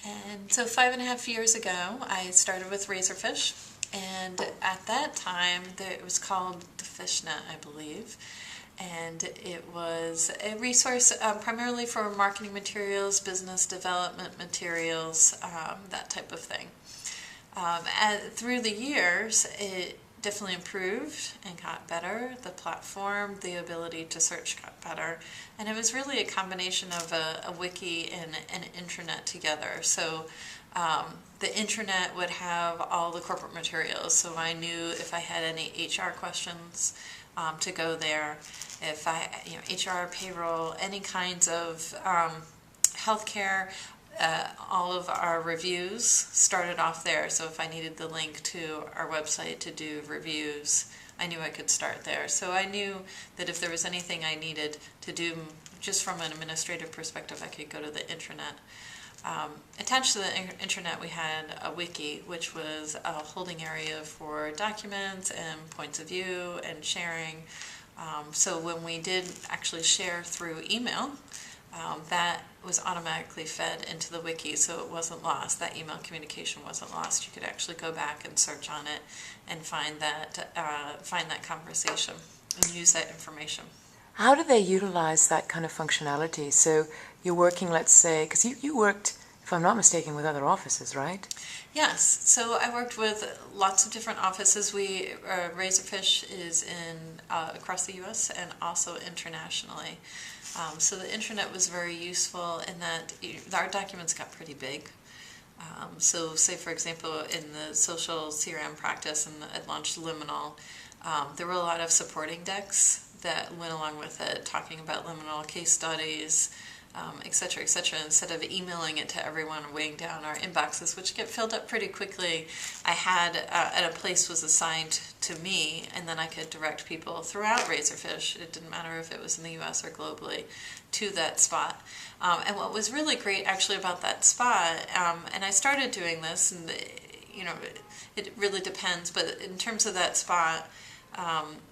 And so 5.5 years ago, I started with Razorfish, and at that time, it was called the Fishnet, I believe, and it was a resource primarily for marketing materials, business development materials, that type of thing. Through the years, it definitely improved and got better. The platform, the ability to search got better. And it was really a combination of a wiki and an intranet together. So the intranet would have all the corporate materials. So I knew if I had any HR questions to go there. If HR, payroll, any kinds of healthcare, all of our reviews started off there. So if I needed the link to our website to do reviews, I knew I could start there. So I knew that if there was anything I needed to do just from an administrative perspective, I could go to the intranet. Attached to the intranet, we had a wiki, which was a holding area for documents and points of view and sharing. So when we did actually share through email, that was automatically fed into the wiki, so it wasn't lost. That email communication wasn't lost. You could actually go back and search on it and find that conversation and use that information. How do they utilize that kind of functionality? So you're working, let's say, because you worked, if I'm not mistaken, with other offices, right? Yes, so I worked with lots of different offices. Razorfish is in across the U.S. and also internationally. So the intranet was very useful in that our documents got pretty big. So say, for example, in the social CRM practice, and I launched Liminal, there were a lot of supporting decks that went along with it, talking about liminal case studies, et cetera, instead of emailing it to everyone and weighing down our inboxes, which get filled up pretty quickly. I had at a place was assigned to me, and then I could direct people throughout Razorfish. It didn't matter if it was in the US or globally, to that spot. And what was really great actually about that spot, and I started doing this, and it really depends, but in terms of that spot,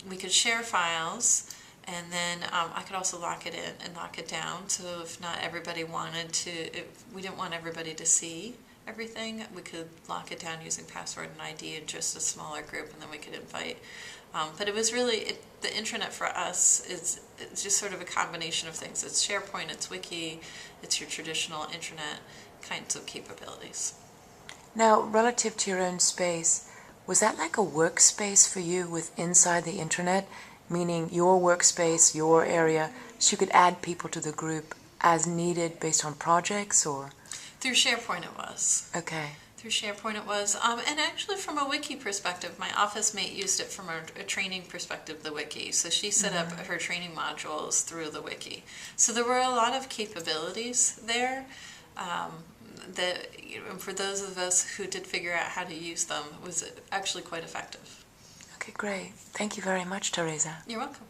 we could share files, and then I could also lock it in and lock it down. So if not everybody wanted to, if we didn't want everybody to see everything, we could lock it down using password and ID in just a smaller group, and then we could invite. But it was really, the intranet for us it's just sort of a combination of things. It's SharePoint, it's Wiki, it's your traditional intranet kinds of capabilities. Now, relative to your own space, was that like a workspace for you with inside the intranet? Meaning your workspace, your area, so you could add people to the group as needed based on projects, or? Through SharePoint it was. Okay. Through SharePoint it was. And actually from a wiki perspective, my office mate used it from a training perspective, the wiki. So she set up her training modules through the wiki. So there were a lot of capabilities there that, for those of us who did figure out how to use them, it was actually quite effective. Okay, great. Thank you very much, Teresa. You're welcome.